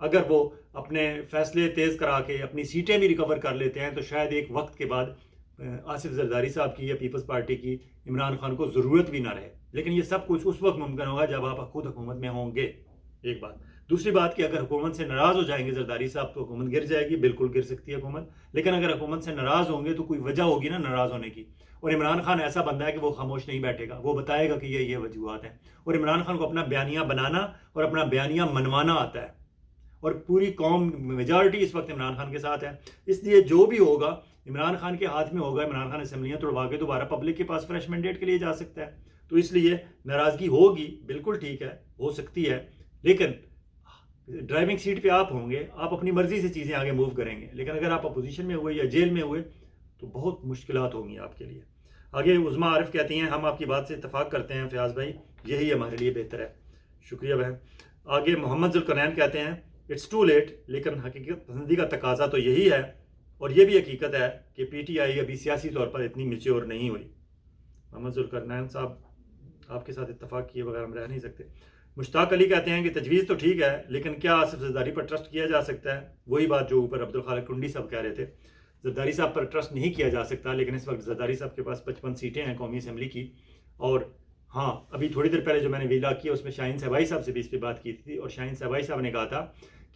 اگر وہ اپنے فیصلے تیز کرا کے اپنی سیٹیں بھی ریکور کر لیتے ہیں تو شاید ایک وقت کے بعد آصف زرداری صاحب کی یا پیپلز پارٹی کی عمران خان کو ضرورت بھی نہ رہے. لیکن یہ سب کچھ اس وقت ممکن ہوگا جب آپ خود حکومت میں ہوں گے. ایک بات. دوسری بات کہ اگر حکومت سے ناراض ہو جائیں گے زرداری صاحب تو حکومت گر جائے گی. بالکل گر سکتی ہے حکومت. لیکن اگر حکومت سے ناراض ہوں گے تو کوئی وجہ ہوگی نا ناراض ہونے کی. اور عمران خان ایسا بندہ ہے کہ وہ خاموش نہیں بیٹھے گا. وہ بتائے گا کہ یہ وجوہات ہیں. اور عمران خان کو اپنا بیانیہ بنانا اور اپنا بیانیہ منوانا آتا ہے. اور پوری قوم میجارٹی اس وقت عمران خان کے ساتھ ہے. اس لیے جو بھی ہوگا عمران خان کے ہاتھ میں ہوگا. عمران خان اسمبلیاں توڑوا کے دوبارہ پبلک کے پاس فریش مینڈیٹ کے لیے جا سکتا ہے. تو اس لیے ناراضگی ہوگی, بالکل ٹھیک ہے, ہو سکتی ہے. لیکن ڈرائیونگ سیٹ پہ آپ ہوں گے, آپ اپنی مرضی سے چیزیں آگے موو کریں گے. لیکن اگر آپ اپوزیشن میں ہوئے یا جیل میں ہوئے تو بہت مشکلات ہوں گی آپ کے لیے. آگے عظمیٰ عارف کہتی ہیں ہم آپ کی بات سے اتفاق کرتے ہیں فیاض بھائی, یہی ہمارے لیے بہتر ہے. شکریہ بہن. آگے محمد ذوالقرنین کہتے ہیں اٹس ٹو لیٹ, لیکن حقیقت پسندی کا تقاضا تو یہی ہے. اور یہ بھی حقیقت ہے کہ پی ٹی آئی ابھی سیاسی طور پر اتنی میچور نہیں ہوئی. محمد ذوالقرنین صاحب, آپ کے ساتھ اتفاق کیے بغیر ہم رہ نہیں سکتے. مشتاق علی کہتے ہیں کہ تجویز تو ٹھیک ہے لیکن کیا آصف زرداری پر ٹرسٹ کیا جا سکتا ہے؟ وہی بات جو اوپر عبدالخالق ٹنڈی صاحب کہہ رہے تھے. زرداری صاحب پر ٹرسٹ نہیں کیا جا سکتا, لیکن اس وقت زرداری صاحب کے پاس 55 سیٹیں ہیں قومی اسمبلی کی. اور ہاں, ابھی تھوڑی دیر پہلے جو میں نے ویلا کیا اس میں شاہین صاحبائی صاحب سے بھی اس پہ بات کی تھی, اور شاہین صاحبائی صاحب نے کہا تھا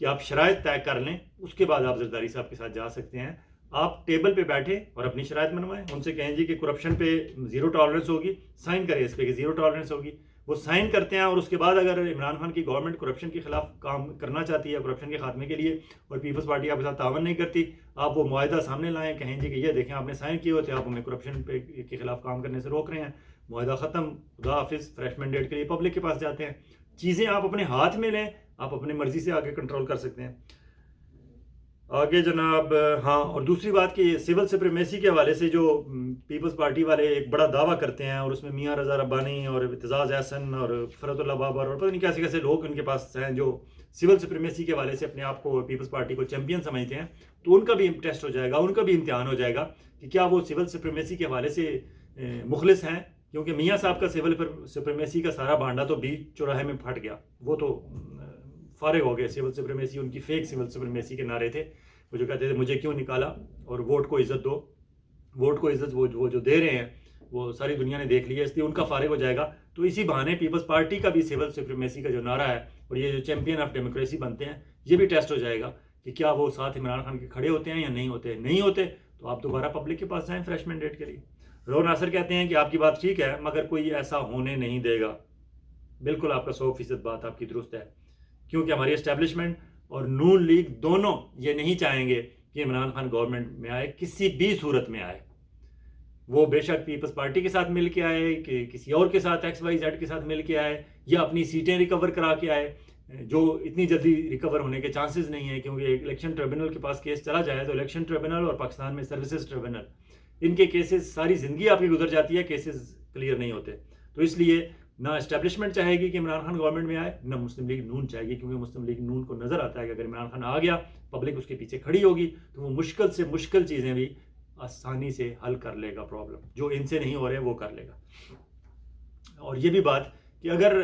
کہ آپ شرائط طے کر لیں, اس کے بعد آپ زرداری صاحب کے ساتھ جا سکتے ہیں. آپ ٹیبل پہ بیٹھے اور اپنی شرائط منوائیں. ان سے کہیں جی کہ کرپشن پہ زیرو ٹالرنس ہوگی, سائن کریں اس پہ کہ زیرو ٹالرنس ہوگی. وہ سائن کرتے ہیں, اور اس کے بعد اگر عمران خان کی گورنمنٹ کرپشن کے خلاف کام کرنا چاہتی ہے, کرپشن کے خاتمے کے لیے, اور پیپلز پارٹی آپ کے ساتھ تعاون نہیں کرتی, آپ وہ معاہدہ سامنے لائیں, کہیں جی کہ یہ دیکھیں آپ نے سائن کیے ہوتے, آپ ہمیں کرپشن پہ کے خلاف کام کرنے سے روک رہے ہیں, معاہدہ ختم, خدا حافظ, فریش مینڈیٹ کے لیے پبلک کے پاس جاتے ہیں. چیزیں آپ اپنے ہاتھ میں لیں, آپ اپنی مرضی سے آگے کنٹرول کر سکتے ہیں. آگے جناب, ہااں, اور دوسری بات کہ سول سپریمیسی کے حوالے سے جو پیپلز پارٹی والے ایک بڑا دعویٰ کرتے ہیں, اور اس میں میاں رضا ربانی اور اعتزاز احسن اور فرت اللہ بابر اور پتہ نہیں کیسے کیسے لوگ ان کے پاس ہیں جو سول سپریمیسی کے حوالے سے اپنے آپ کو پیپلز پارٹی کو چیمپئن سمجھتے ہیں. تو ان کا بھی ٹیسٹ ہو جائے گا, ان کا بھی امتحان ہو جائے گا کہ کیا وہ سول سپریمیسی کے حوالے سے مخلص ہیں. کیونکہ میاں صاحب کا سول سپریمیسی کا سارا بھانڈا تو بیچ چوراہے میں پھٹ گیا, وہ تو فارغ ہو گئے. سول سپریمیسی ان کی فیک سول سپریمیسی کے نعرے تھے, وہ جو کہتے تھے مجھے کیوں نکالا, اور ووٹ کو عزت دو. ووٹ کو عزت وہ جو دے رہے ہیں وہ ساری دنیا نے دیکھ لیا, اس لیے ان کا فارغ ہو جائے گا. تو اسی بہانے پیپلز پارٹی کا بھی سول سپریمیسی کا جو نعرہ ہے اور یہ جو چیمپئن آف ڈیموکریسی بنتے ہیں, یہ بھی ٹیسٹ ہو جائے گا کہ کیا وہ ساتھ عمران خان کے کھڑے ہوتے ہیں یا نہیں ہوتے. نہیں ہوتے تو آپ دوبارہ پبلک کے پاس جائیں فریش مینڈیٹ کے لیے. رو ناصر کہتے ہیں کہ آپ کی بات ٹھیک ہے مگر کوئی ایسا ہونے نہیں دے گا. بالکل آپ کا 100% بات آپ کی درست ہے, کیونکہ ہماری اسٹیبلشمنٹ اور نون لیگ دونوں یہ نہیں چاہیں گے کہ عمران خان گورنمنٹ میں آئے, کسی بھی صورت میں آئے. وہ بے شک پیپلز پارٹی کے ساتھ مل کے آئے, کہ کسی اور کے ساتھ XYZ کے ساتھ مل کے آئے, یا اپنی سیٹیں ریکور کرا کے آئے, جو اتنی جلدی ریکور ہونے کے چانسز نہیں ہیں. کیونکہ الیکشن ٹریبونل کے پاس کیس چلا جائے تو الیکشن ٹریبونل اور پاکستان میں سروسز ٹریبونل, ان کے کیسز ساری زندگی آپ کی گزر جاتی ہے, کیسز کلیئر نہیں ہوتے. تو اس لیے نہ اسٹیبلشمنٹ چاہے گی کہ عمران خان گورنمنٹ میں آئے, نہ مسلم لیگ نون چاہے گی, کیونکہ مسلم لیگ نون کو نظر آتا ہے کہ اگر عمران خان آ گیا, پبلک اس کے پیچھے کھڑی ہوگی, تو وہ مشکل سے مشکل چیزیں بھی آسانی سے حل کر لے گا. پرابلم جو ان سے نہیں ہو رہے وہ کر لے گا. اور یہ بھی بات کہ اگر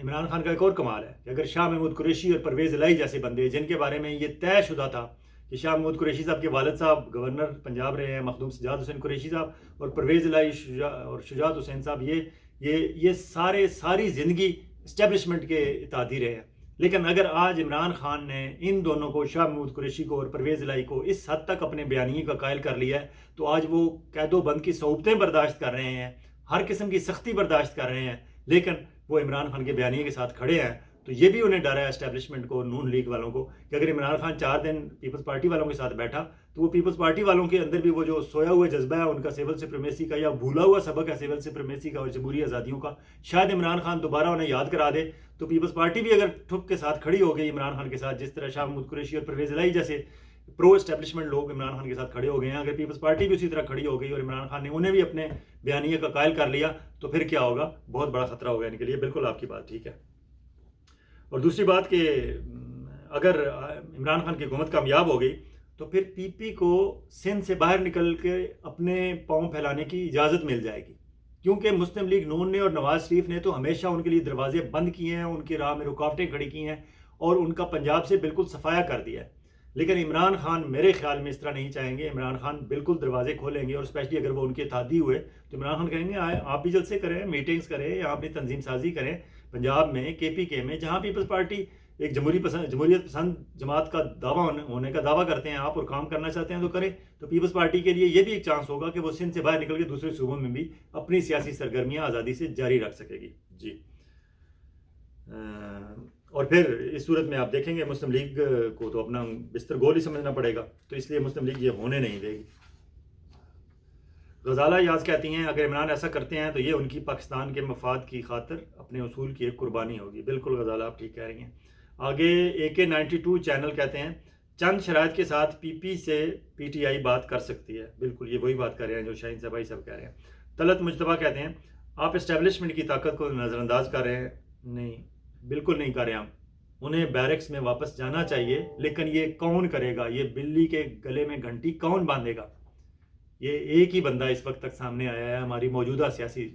عمران خان کا ایک اور کمال ہے کہ اگر شاہ محمود قریشی اور پرویز الہی جیسے بندے, جن کے بارے میں یہ طے شدہ تھا کہ شاہ محمود قریشی صاحب کے والد صاحب گورنر پنجاب رہے ہیں, مخدوم سجاد حسین قریشی صاحب, اور پرویز الہی اور شجاعت حسین صاحب, یہ ساری زندگی اسٹیبلشمنٹ کے اتحادی رہے ہیں. لیکن اگر آج عمران خان نے ان دونوں کو, شاہ محمود قریشی کو اور پرویز الہی کو, اس حد تک اپنے بیانیے کا قائل کر لیا ہے, تو آج وہ قید و بند کی صعوبتیں برداشت کر رہے ہیں, ہر قسم کی سختی برداشت کر رہے ہیں, لیکن وہ عمران خان کے بیانیے کے ساتھ کھڑے ہیں. تو یہ بھی انہیں ڈر ہے اسٹیبلشمنٹ کو, نون لیگ والوں کو, کہ اگر عمران خان 4 دن پیپلز پارٹی والوں کے ساتھ بیٹھا تو وہ پیپلز پارٹی والوں کے اندر بھی وہ جو سویا ہوا جذبہ ہے ان کا سول سپریمیسی کا, یا بھولا ہوا سبق ہے سول سپریمیسی کا اور جمہوری آزادیوں کا, شاید عمران خان دوبارہ انہیں یاد کرا دے. تو پیپلز پارٹی بھی اگر ٹھک کے ساتھ کھڑی ہو گئی عمران خان کے ساتھ, جس طرح شاہ محمود قریشی اور پرویز الہی جیسے پرو اسٹیبلشمنٹ لوگ عمران خان کے ساتھ کھڑے ہو گئے ہیں, اگر پیپلز پارٹی بھی اسی طرح کھڑی ہو گئی اور عمران خان نے انہیں بھی اپنے بیانیے کا قائل کر لیا, تو پھر کیا ہوگا؟ بہت بڑا خطرہ ہوگا ان کے لیے. بالکل آپ کی بات ٹھیک ہے. اور دوسری بات کہ اگر عمران خان کی حکومت کامیاب ہو گئی تو پھر پی پی کو سندھ سے باہر نکل کے اپنے پاؤں پھیلانے کی اجازت مل جائے گی, کیونکہ مسلم لیگ نون نے اور نواز شریف نے تو ہمیشہ ان کے لیے دروازے بند کیے ہیں, ان کی راہ میں رکاوٹیں کھڑی کی ہیں, اور ان کا پنجاب سے بالکل صفایا کر دیا ہے. لیکن عمران خان میرے خیال میں اس طرح نہیں چاہیں گے. عمران خان بالکل دروازے کھولیں گے، اور اسپیشلی اگر وہ ان کے اتحادی ہوئے تو عمران خان کہیں گے آپ بھی جلسے کریں، میٹنگز کریں، یا اپنی تنظیم سازی کریں پنجاب میں KPK میں، جہاں پیپلز پارٹی ایک جمہوریت پسند جماعت کا دعویٰ ہونے کا دعویٰ کرتے ہیں آپ، اور کام کرنا چاہتے ہیں تو کریں. تو پیپلز پارٹی کے لیے یہ بھی ایک چانس ہوگا کہ وہ سندھ سے باہر نکل کے دوسرے صوبوں میں بھی اپنی سیاسی سرگرمیاں آزادی سے جاری رکھ سکے گی. جی اور پھر اس صورت میں آپ دیکھیں گے مسلم لیگ کو تو اپنا بستر گول ہی سمجھنا پڑے گا، تو اس لیے مسلم لیگ یہ ہونے نہیں دے گی. غزالہ یاز کہتی ہیں اگر عمران ایسا کرتے ہیں تو یہ ان کی پاکستان کے مفاد کی خاطر اپنے اصول کی ایک قربانی ہوگی. بالکل غزالہ آپ ٹھیک کہہ رہی ہیں. آگے AK92 چینل کہتے ہیں چند شرائط کے ساتھ PP سے PTI بات کر سکتی ہے. بالکل یہ وہی بات کر رہے ہیں جو شاہین صاحب سب کہہ رہے ہیں. طلعت مجتبیٰ کہتے ہیں آپ اسٹیبلشمنٹ کی طاقت کو نظر انداز کر رہے ہیں. نہیں، بالکل نہیں کر رہے ہم. انہیں بیرکس میں واپس جانا چاہیے، لیکن یہ کون کرے گا؟ یہ بلی کے گلے میں گھنٹی کون باندھے گا؟ یہ ایک ہی بندہ اس وقت تک سامنے آیا ہے ہماری موجودہ سیاسی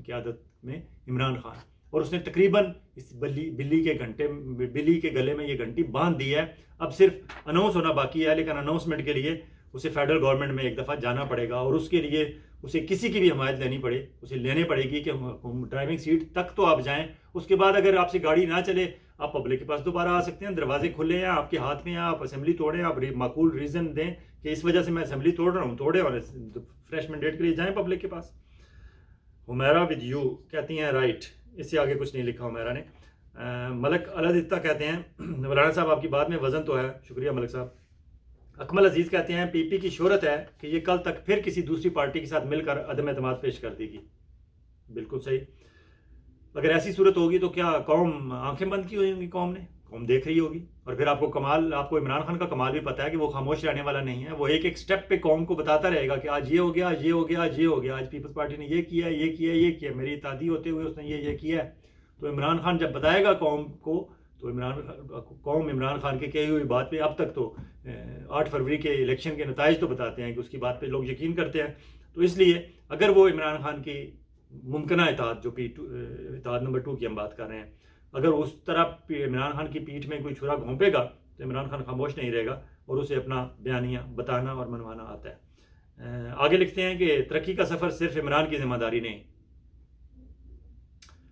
قیادت میں، عمران خان، اور اس نے تقریباً اس بلی کے گلے میں یہ گھنٹی باندھ دی ہے. اب صرف اناؤنس ہونا باقی ہے، لیکن اناؤنسمنٹ کے لیے اسے فیڈرل گورنمنٹ میں ایک دفعہ جانا پڑے گا، اور اس کے لیے اسے کسی کی بھی حمایت لینے پڑے گی کہ ڈرائیونگ سیٹ تک تو آپ جائیں. اس کے بعد اگر آپ سے گاڑی نہ چلے آپ پبلک کے پاس دوبارہ آ سکتے ہیں. دروازے کھلے ہیں آپ کے ہاتھ میں، آپ اسمبلی توڑیں، آپ معقول ریزن دیں کہ اس وجہ سے میں اسمبلی توڑ رہا ہوں، توڑے، اور فریش مینڈیٹ کے لیے جائیں پبلک کے پاس. حمیرہ ود یو کہتی ہیں رائٹ، اس سے آگے کچھ نہیں لکھا حمیرہ نے. ملک الدتہ کہتے ہیں مولانا صاحب آپ کی بات میں وزن تو ہے. شکریہ ملک صاحب. اکمل عزیز کہتے ہیں PP کی شہرت ہے کہ یہ کل تک پھر کسی دوسری پارٹی کے ساتھ مل کر عدم اعتماد پیش کر دے گی. بالکل صحیح. اگر ایسی صورت ہوگی تو کیا قوم آنکھیں بند کی ہوئی ہوں گی؟ قوم دیکھ رہی ہوگی. اور پھر آپ کو عمران خان کا کمال بھی پتہ ہے کہ وہ خاموش رہنے والا نہیں ہے. وہ ایک ایک سٹیپ پہ قوم کو بتاتا رہے گا کہ آج یہ ہو گیا، آج یہ ہو گیا، آج یہ ہو گیا، آج پیپلز پارٹی نے یہ کیا، یہ کیا، یہ کیا، میری اتحادی ہوتے ہوئے اس نے یہ کیا ہے. تو عمران خان جب بتائے گا قوم کو تو قوم عمران خان کے کہی ہوئی بات پہ اب تک تو 8 فروری کے الیکشن کے نتائج تو بتاتے ہیں کہ اس کی بات پہ لوگ یقین کرتے ہیں. تو اس لیے اگر وہ عمران خان کی ممکنہ اتحاد جو اتحاد نمبر 2 کی ہم بات کر رہے ہیں، اگر اس طرح عمران خان کی پیٹھ میں کوئی چھرا گھونپے گا تو عمران خان خاموش نہیں رہے گا، اور اسے اپنا بیانیہ بتانا اور منوانا آتا ہے. آگے لکھتے ہیں کہ ترقی کا سفر صرف عمران کی ذمہ داری نہیں.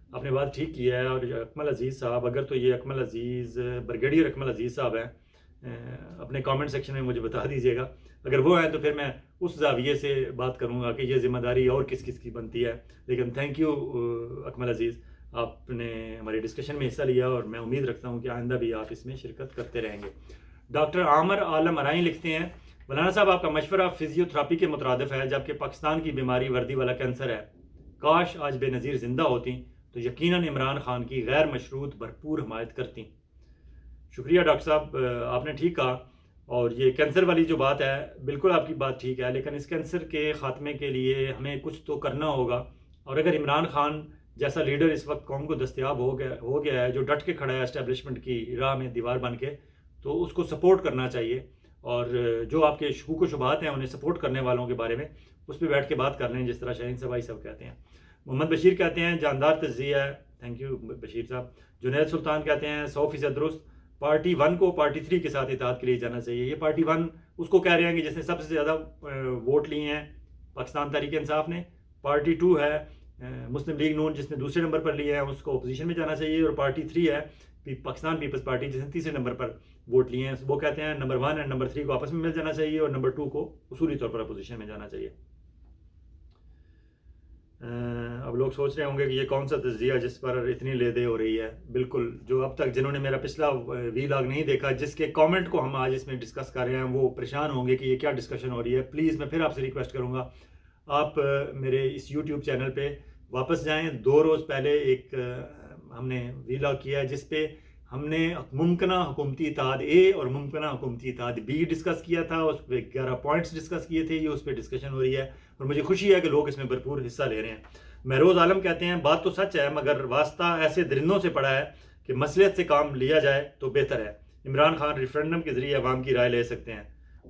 آپ نے بات ٹھیک کی ہے. اور اکمل عزیز صاحب، اگر تو یہ اکمل عزیز بریگیڈیئر اکمل عزیز صاحب ہیں، اپنے کامنٹ سیکشن میں مجھے بتا دیجیے گا. اگر وہ ہیں تو پھر میں اس زاویے سے بات کروں گا کہ یہ ذمہ داری اور کس کس کی بنتی ہے. لیکن تھینک یو اکمل عزیز، آپ نے ہماری ڈسکشن میں حصہ لیا، اور میں امید رکھتا ہوں کہ آئندہ بھی آپ اس میں شرکت کرتے رہیں گے. ڈاکٹر عامر عالم ارائیں لکھتے ہیں مولانا صاحب آپ کا مشورہ فزیوتھراپی کے مترادف ہے، جبکہ پاکستان کی بیماری وردی والا کینسر ہے. کاش آج بے نظیر زندہ ہوتی تو یقیناً عمران خان کی غیر مشروط بھرپور حمایت کرتی. شکریہ ڈاکٹر صاحب، آپ نے ٹھیک کہا. اور یہ کینسر والی جو بات ہے بالکل آپ کی بات ٹھیک ہے، لیکن اس کینسر کے خاتمے کے لیے ہمیں کچھ تو کرنا ہوگا. اور اگر عمران خان جیسا لیڈر اس وقت قوم کو دستیاب ہو گیا ہے جو ڈٹ کے کھڑا ہے اسٹیبلشمنٹ کی راہ میں دیوار بن کے، تو اس کو سپورٹ کرنا چاہیے. اور جو آپ کے شکوک و شبہات ہیں انہیں سپورٹ کرنے والوں کے بارے میں اس پہ بیٹھ کے بات کر لیں، جس طرح شاہین صاحب کہتے ہیں. محمد بشیر کہتے ہیں جاندار تجزیہ ہے. تھینک یو بشیر صاحب. جنید سلطان کہتے ہیں 100% درست. پارٹی 1 کو پارٹی 3 کے ساتھ اتحاد کے لیے جانا چاہیے. یہ پارٹی 1 اس کو کہہ رہے ہیں کہ جس نے سب سے زیادہ ووٹ لیے ہیں پاکستان تحریک انصاف نے. پارٹی 2 ہے مسلم لیگ نون جس نے دوسرے نمبر پر لیے ہیں، اس کو اپوزیشن میں جانا چاہیے. اور پارٹی 3 ہے پاکستان پیپلز پارٹی جس نے تیسرے نمبر پر ووٹ لیے ہیں. وہ کہتے ہیں نمبر 1 اور نمبر 3 کو آپس میں مل جانا چاہیے، اور نمبر 2 کو اصولی طور پر اپوزیشن میں جانا چاہیے. اب لوگ سوچ رہے ہوں گے کہ یہ کون سا تجزیہ جس پر اتنی لے دے ہو رہی ہے. بالکل، جو اب تک جنہوں نے میرا پچھلا وی لاگ نہیں دیکھا جس کے کامنٹ کو ہم آج اس میں ڈسکس کر رہے ہیں وہ پریشان ہوں گے کہ یہ کیا ڈسکشن ہو رہی ہے. پلیز میں پھر آپ سے ریکویسٹ کروں گا آپ میرے اس یوٹیوب چینل پہ واپس جائیں. 2 روز پہلے ایک ہم نے وی لاگ کیا ہے جس پہ ہم نے ممکنہ حکومتی اتحاد اے اور ممکنہ حکومتی اتحاد بی ڈسکس کیا تھا. اس پہ 11 پوائنٹس ڈسکس کیے تھے. یہ اس پہ ڈسکشن ہو رہی ہے اور مجھے خوشی ہے کہ لوگ اس میں بھرپور حصہ لے رہے ہیں. مہروز عالم کہتے ہیں بات تو سچ ہے، مگر واسطہ ایسے درندوں سے پڑا ہے کہ مصلحت سے کام لیا جائے تو بہتر ہے. عمران خان ریفرینڈم کے ذریعے عوام کی رائے لے سکتے ہیں.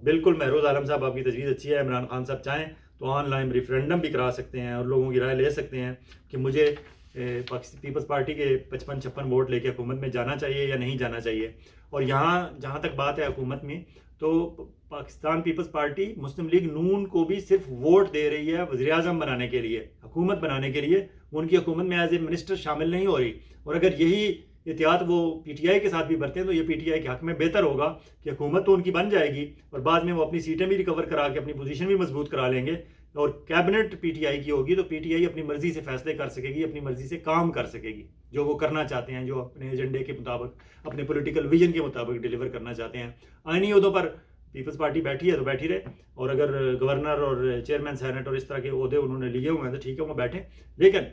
بالکل مہروز عالم صاحب، آپ کی تجویز اچھی ہے. عمران خان صاحب چاہیں تو آن لائن ریفرینڈم بھی کرا سکتے ہیں اور لوگوں کی رائے لے سکتے ہیں کہ مجھے پیپلز پارٹی کے 55-56 ووٹ لے کے حکومت میں جانا چاہیے یا نہیں جانا چاہیے. اور یہاں جہاں تک بات ہے حکومت میں، تو پاکستان پیپلز پارٹی مسلم لیگ نون کو بھی صرف ووٹ دے رہی ہے وزیر اعظم بنانے کے لیے، حکومت بنانے کے لیے. ان کی حکومت میں ایز اے منسٹر شامل نہیں ہو رہی. اور اگر یہی احتیاط وہ پی ٹی آئی کے ساتھ بھی برتیں تو یہ پی ٹی آئی کے حق میں بہتر ہوگا کہ حکومت تو ان کی بن جائے گی اور بعد میں وہ اپنی سیٹیں بھی ریکور کرا کے اپنی پوزیشن بھی مضبوط کرا لیں گے، اور کیبنٹ پی ٹی آئی کی ہوگی تو پی ٹی آئی اپنی مرضی سے فیصلے کر سکے گی، اپنی مرضی سے کام کر سکے گی، جو وہ کرنا چاہتے ہیں، جو اپنے ایجنڈے کے مطابق، اپنے پولیٹیکل ویژن کے مطابق ڈیلیور کرنا چاہتے ہیں. آئینی عہدوں پر پیپلز پارٹی بیٹھی ہے تو بیٹھی رہے، اور اگر گورنر اور چیئرمین سینٹ اور اس طرح کے عہدے انہوں نے لیے ہوئے ہیں تو ٹھیک ہے، وہ بیٹھیں. لیکن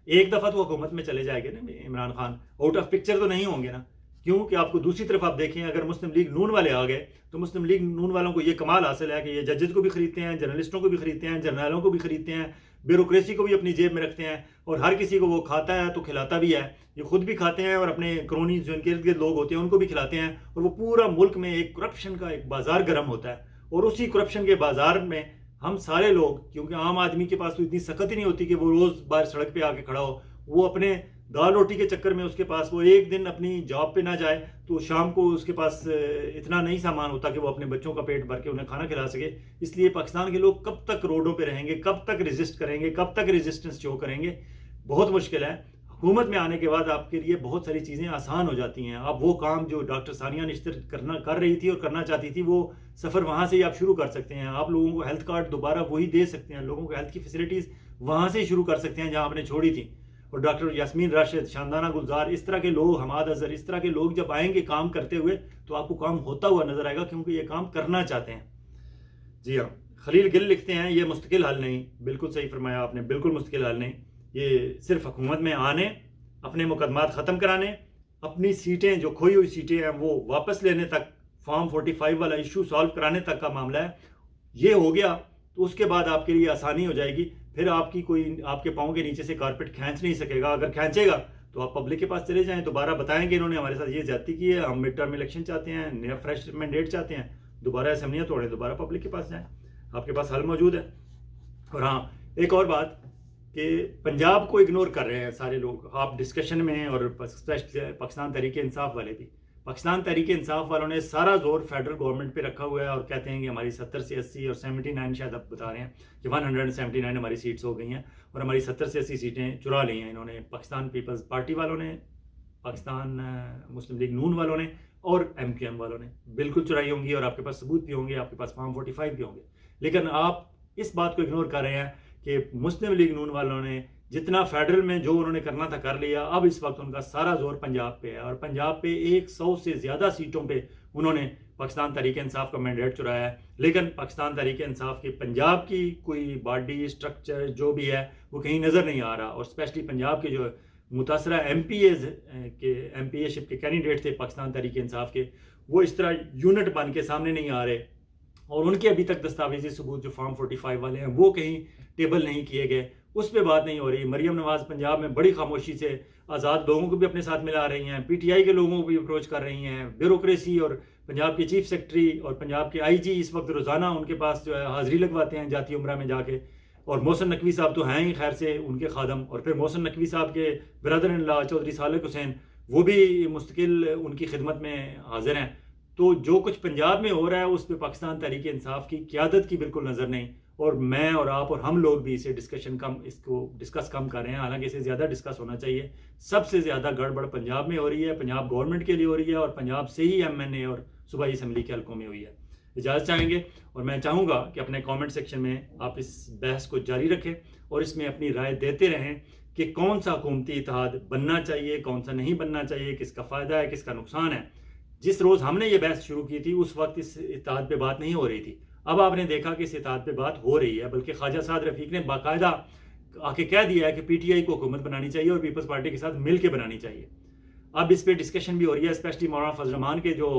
ایک دفعہ تو حکومت میں چلے جائے گے نا Imran Khan, out of picture تو نہیں ہوں گے نا. کیوں کہ آپ کو دوسری طرف آپ دیکھیں، اگر مسلم لیگ نون والے آ گئے تو مسلم لیگ نون والوں کو یہ کمال حاصل ہے کہ یہ ججز کو بھی خریدتے ہیں، جرنلسٹوں کو بھی خریدتے ہیں، جرنیلوں کو بھی خریدتے ہیں، بیوروکریسی کو بھی اپنی جیب میں رکھتے ہیں، اور ہر کسی کو وہ کھاتا ہے تو کھلاتا بھی ہے. یہ خود بھی کھاتے ہیں اور اپنے کرونیز جو ان کے ارد گرد لوگ ہوتے ہیں ان کو بھی کھلاتے ہیں، اور وہ پورا ملک میں ایک کرپشن کا ایک بازار گرم ہوتا ہے. اور اسی کرپشن کے بازار میں ہم سارے لوگ، کیونکہ عام آدمی کے پاس تو اتنی سخت ہی نہیں ہوتی کہ وہ روز باہر سڑک پہ آ کے کھڑا ہو، وہ اپنے دال روٹی کے چکر میں اس کے پاس وہ ایک دن اپنی جاب پہ نہ جائے تو شام کو اس کے پاس اتنا نہیں سامان ہوتا کہ وہ اپنے بچوں کا پیٹ بھر کے انہیں کھانا کھلا سکے. اس لیے پاکستان کے لوگ کب تک روڈوں پہ رہیں گے، کب تک ریزسٹ کریں گے، کب تک ریزسٹنس شو کریں گے، بہت مشکل ہے. حکومت میں آنے کے بعد آپ کے لیے بہت ساری چیزیں آسان ہو جاتی ہیں. آپ وہ کام جو ڈاکٹر ثانیہ نشتر کر رہی تھی اور کرنا چاہتی تھی، وہ سفر وہاں سے ہی آپ شروع کر سکتے ہیں. آپ لوگوں کو ہیلتھ کارڈ دوبارہ وہی دے سکتے ہیں، لوگوں کو ہیلتھ کی فیسلٹیز وہاں سے ہی شروع کر سکتے ہیں جہاں آپ نے چھوڑی تھی. اور ڈاکٹر یاسمین راشد، شاندانہ گلزار، اس طرح کے لوگ، حماد اظہر، اس طرح کے لوگ جب آئیں گے کام کرتے ہوئے تو آپ کو کام ہوتا ہوا نظر آئے گا، کیونکہ یہ کام کرنا چاہتے ہیں. جی ہاں، خلیل گل لکھتے ہیں یہ مستقل حل نہیں. بالکل صحیح فرمایا آپ نے، بالکل مستقل حل نہیں. یہ صرف حکومت میں آنے، اپنے مقدمات ختم کرانے، اپنی سیٹیں جو کھوئی ہوئی سیٹیں ہیں وہ واپس لینے تک، فارم 45 والا ایشو سالو کرانے تک کا معاملہ ہے. یہ ہو گیا تو اس کے بعد آپ کے لیے آسانی ہو جائے گی. پھر آپ کی کوئی آپ کے پاؤں کے نیچے سے کارپیٹ کھینچ نہیں سکے گا. اگر کھینچے گا تو آپ پبلک کے پاس چلے جائیں، دوبارہ بتائیں گے انہوں نے ہمارے ساتھ یہ زیادتی کی ہے، ہم مڈ ٹرم الیکشن چاہتے ہیں، نیا فریش مینڈیٹ چاہتے ہیں، دوبارہ اسمبلیاں توڑیں، دوبارہ پبلک کے پاس جائیں، آپ کے پاس حل موجود ہے. اور ہاں، ایک اور بات کہ پنجاب کو اگنور کر رہے ہیں سارے لوگ آپ ڈسکشن میں، اور پاکستان تحریک انصاف والے بھی. پاکستان تحریک انصاف والوں نے سارا زور فیڈرل گورنمنٹ پہ رکھا ہوا ہے اور کہتے ہیں کہ ہماری 70 سے 80 اور 79 شاید اب بتا رہے ہیں کہ 179 ہماری سیٹس ہو گئی ہیں، اور ہماری 70 سے 80 سیٹیں چرا لی ہیں انہوں نے. پاکستان پیپلز پارٹی والوں نے، پاکستان مسلم لیگ نون والوں نے اور ایم کیو ایم والوں نے بالکل چرائی ہوں گی، اور آپ کے پاس ثبوت بھی ہوں گے، آپ کے پاس فارم 45 بھی ہوں گے. لیکن آپ اس بات کو اگنور کر رہے ہیں کہ مسلم لیگ نون والوں نے جتنا فیڈرل میں جو انہوں نے کرنا تھا کر لیا. اب اس وقت ان کا سارا زور پنجاب پہ ہے، اور پنجاب پہ 100 سے زیادہ سیٹوں پہ انہوں نے پاکستان تحریک انصاف کا مینڈیٹ چرایا ہے. لیکن پاکستان تحریک انصاف کے پنجاب کی کوئی باڈی اسٹرکچر جو بھی ہے وہ کہیں نظر نہیں آ رہا. اور اسپیشلی پنجاب کے جو متاثرہ ایم پی اے شپ کے کینڈیڈیٹ تھے پاکستان تحریک انصاف کے، وہ اس طرح یونٹ بن کے سامنے نہیں آ رہے، اور ان کے ابھی تک دستاویزی ثبوت جو فارم 45 والے ہیں وہ کہیں ٹیبل نہیں کیے گئے، اس پہ بات نہیں ہو رہی. مریم نواز پنجاب میں بڑی خاموشی سے آزاد لوگوں کو بھی اپنے ساتھ ملا رہی ہیں، پی ٹی آئی کے لوگوں کو بھی اپروچ کر رہی ہیں. بیوروکریسی اور پنجاب کے چیف سیکرٹری اور پنجاب کے آئی جی اس وقت روزانہ ان کے پاس جو ہے حاضری لگواتے ہیں جاتی عمرہ میں جا کے. اور محسن نقوی صاحب تو ہیں ہی خیر سے ان کے خادم، اور پھر محسن نقوی صاحب کے برادر ان لا چودھری صالح حسین وہ بھی مستقل ان کی خدمت میں حاضر ہیں. تو جو کچھ پنجاب میں ہو رہا ہے اس پہ پاکستان تحریک انصاف کی قیادت کی بالکل نظر نہیں. اور میں اور آپ اور ہم لوگ بھی اس کو ڈسکس کم کر رہے ہیں، حالانکہ اسے زیادہ ڈسکس ہونا چاہیے. سب سے زیادہ گڑبڑ پنجاب میں ہو رہی ہے، پنجاب گورنمنٹ کے لیے ہو رہی ہے، اور پنجاب سے ہی ایم این اے اور صوبائی اسمبلی کے حلقوں میں ہوئی ہے. اجازت چاہیں گے، اور میں چاہوں گا کہ اپنے کامنٹ سیکشن میں آپ اس بحث کو جاری رکھیں اور اس میں اپنی رائے دیتے رہیں کہ کون سا حکومتی اتحاد بننا چاہیے، کون سا نہیں بننا چاہیے، کس کا فائدہ ہے، کس کا نقصان ہے. جس روز ہم نے یہ بحث شروع کی تھی اس وقت اس اتحاد پہ بات نہیں ہو رہی تھی. اب آپ نے دیکھا کہ اس اتحاد پہ بات ہو رہی ہے، بلکہ خواجہ سعد رفیق نے باقاعدہ آ کے کہہ دیا ہے کہ پی ٹی آئی کو حکومت بنانی چاہیے اور پیپلز پارٹی کے ساتھ مل کے بنانی چاہیے. اب اس پہ ڈسکشن بھی ہو رہی ہے، اسپیشلی مولانا فضل الرحمان کے جو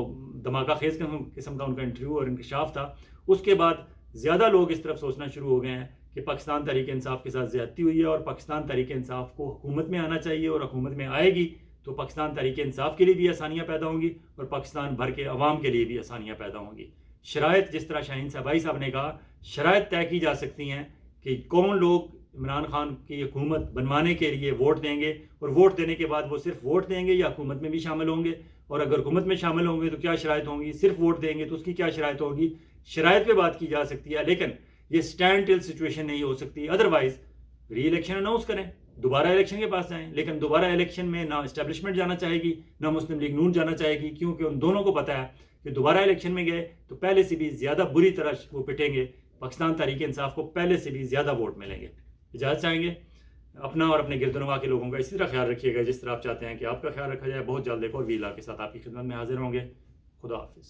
دھماکہ خیز قسم کا ان کا انٹرویو اور انکشاف تھا، اس کے بعد زیادہ لوگ اس طرف سوچنا شروع ہو گئے ہیں کہ پاکستان تحریک انصاف کے ساتھ زیادتی ہوئی ہے، اور پاکستان تحریک انصاف کو حکومت میں آنا چاہیے، اور حکومت میں آئے گی تو پاکستان تحریک انصاف کے لیے بھی آسانیاں پیدا ہوں گی اور پاکستان بھر کے عوام کے لیے بھی آسانیاں پیدا ہوں گی. شرائط، جس طرح شاہین صاحب نے کہا، شرائط طے کی جا سکتی ہیں کہ کون لوگ عمران خان کی حکومت بنوانے کے لیے ووٹ دیں گے، اور ووٹ دینے کے بعد وہ صرف ووٹ دیں گے یا حکومت میں بھی شامل ہوں گے، اور اگر حکومت میں شامل ہوں گے تو کیا شرائط ہوں گی، صرف ووٹ دیں گے تو اس کی کیا شرائط ہوگی، شرائط پہ بات کی جا سکتی ہے، لیکن یہ سٹینڈ ٹل سچویشن نہیں ہو سکتی۔ ادروائز ری الیکشن اناؤنس کریں، دوبارہ الیکشن کے پاس جائیں، لیکن دوبارہ الیکشن میں نہ اسٹیبلشمنٹ جانا چاہے گی نہ مسلم لیگ نون جانا چاہے گی، کیونکہ ان دونوں کو پتہ ہے کہ دوبارہ الیکشن میں گئے تو پہلے سے بھی زیادہ بری طرح وہ پٹیں گے، پاکستان تحریک انصاف کو پہلے سے بھی زیادہ ووٹ ملیں گے۔ اجازت چاہیں گے، اپنا اور اپنے گرد و نواح کے لوگوں کا اسی طرح خیال رکھیے گا جس طرح آپ چاہتے ہیں کہ آپ کا خیال رکھا جائے۔ بہت جلد ایک اور ویلا کے ساتھ آپ کی خدمت میں حاضر ہوں گے۔ خدا حافظ۔